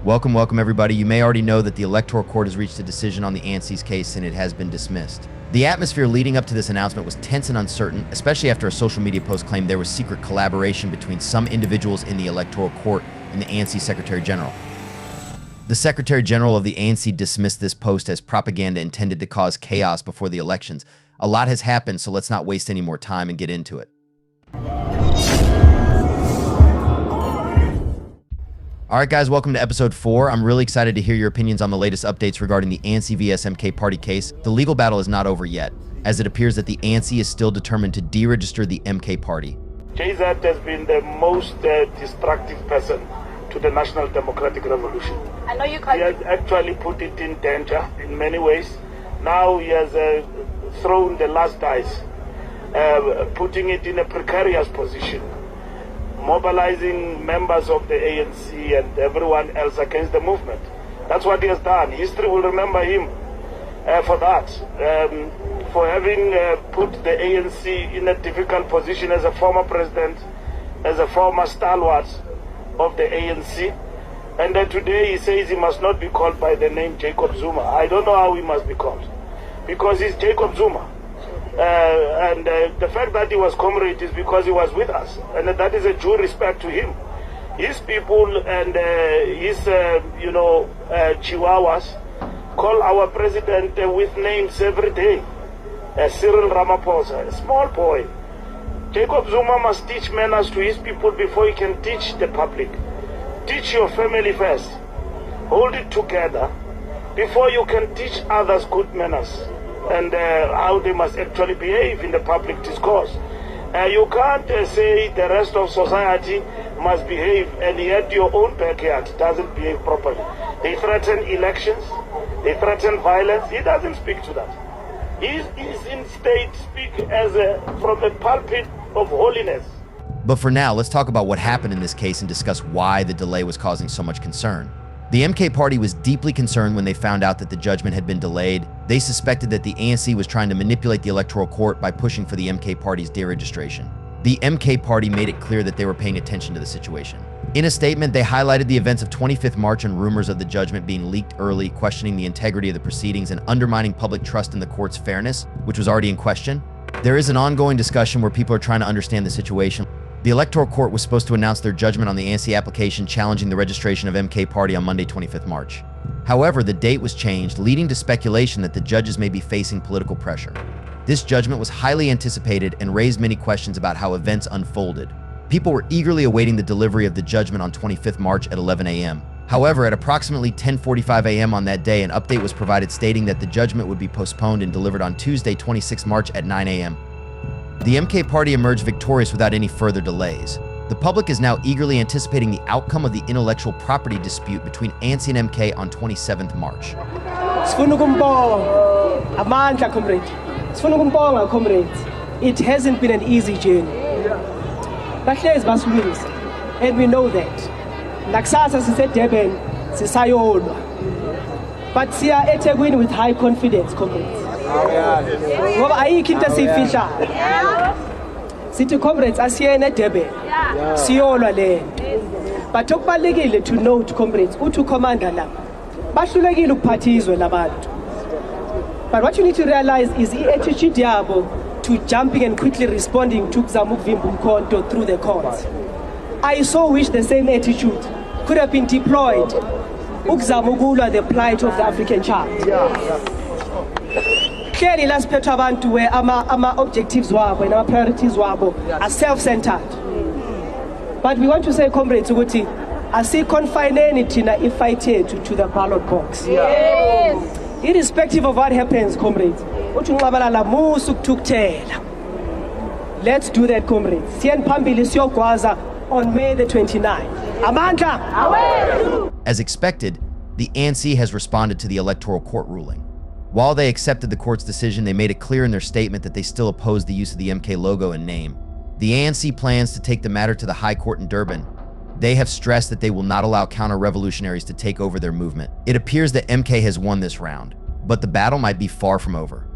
Welcome everybody. You may already know that the Electoral Court has reached a decision on the ANC's case and it has been dismissed. The atmosphere leading up to this announcement was tense and uncertain, especially after a social media post claimed there was secret collaboration between some individuals in the Electoral Court and the ANC Secretary General. The Secretary General of the ANC dismissed this post as propaganda intended to cause chaos before the elections. A lot has happened, so let's not waste any more time and get into it. All right, guys, welcome to episode 4. I'm really excited to hear your opinions on the latest updates regarding the ANC vs MK party case. The legal battle is not over yet, as it appears that the ANC is still determined to deregister the MK party. JZ has been the most destructive person to the National Democratic Revolution. I know you can't. He has actually put it in danger in many ways. Now he has thrown the last dice, putting it in a precarious position, mobilizing members of the ANC and everyone else against the movement. That's what he has done. History will remember him for that, for having put the ANC in a difficult position as a former president, as a former stalwart of the ANC. And today he says he must not be called by the name Jacob Zuma. I don't know how he must be called, because he's Jacob Zuma. And the fact that he was comrade is because he was with us, and that is a due respect to him. His people and his chihuahuas call our president with names every day. Cyril Ramaphosa, a small boy. Jacob Zuma must teach manners to his people before he can teach the public. Teach your family first. Hold it together before you can teach others good manners and how they must actually behave in the public discourse. You can't say the rest of society must behave and yet your own backyard doesn't behave properly. They threaten elections, they threaten violence. He doesn't speak to that. He's instead speak as from the pulpit of holiness. But for now, let's talk about what happened in this case and discuss why the delay was causing so much concern. The MK party was deeply concerned when they found out that the judgment had been delayed. They suspected that the ANC was trying to manipulate the Electoral Court by pushing for the MK party's deregistration. The MK party made it clear that they were paying attention to the situation. In a statement, they highlighted the events of 25th March and rumors of the judgment being leaked early, questioning the integrity of the proceedings and undermining public trust in the court's fairness, which was already in question. There is an ongoing discussion where people are trying to understand the situation. The Electoral Court was supposed to announce their judgment on the ANC application challenging the registration of MK Party on Monday, 25th March. However, the date was changed, leading to speculation that the judges may be facing political pressure. This judgment was highly anticipated and raised many questions about how events unfolded. People were eagerly awaiting the delivery of the judgment on 25th March at 11 a.m. However, at approximately 10:45 a.m. on that day, an update was provided stating that the judgment would be postponed and delivered on Tuesday, 26 March at 9 a.m. The MK party emerged victorious without any further delays. The public is now eagerly anticipating the outcome of the intellectual property dispute between ANC and MK on 27th March. It hasn't been an easy journey. And we know that. Naksasa sise Durban, sisayolwa. But siya eThekwini with high confidence, comrades. Ngoba ayikho into esiyifihla. Sithi comrades asiyene eDurban. Siyolwa lento. But okubalekile to note, comrades, uthi commander la. Bahlulekile ukuphatha izwe labantu. But what you need to realize is the attitude yabo to jumping and quickly responding to Kuzama ukuvimba umkhonto through the courts. I so wish the same attitude could have been deployed ukuzama ukulwa the plight of the African child. Clearly, last abantu where ama objectives wabo and our priorities wabo are self-centered. But we want to say, comrades, ukuthi asiconfineni thina ifight yethu to the ballot box. Yes. Irrespective of what happens, comrades, uthi unqabalala musu ukuthukuthela. Let's do that, comrades. Siyeni phambili siyogwaza on May the 29th. Amandla! As expected, the ANC has responded to the Electoral Court ruling. While they accepted the court's decision, they made it clear in their statement that they still oppose the use of the MK logo and name. The ANC plans to take the matter to the High Court in Durban. They have stressed that they will not allow counter-revolutionaries to take over their movement. It appears that MK has won this round, but the battle might be far from over.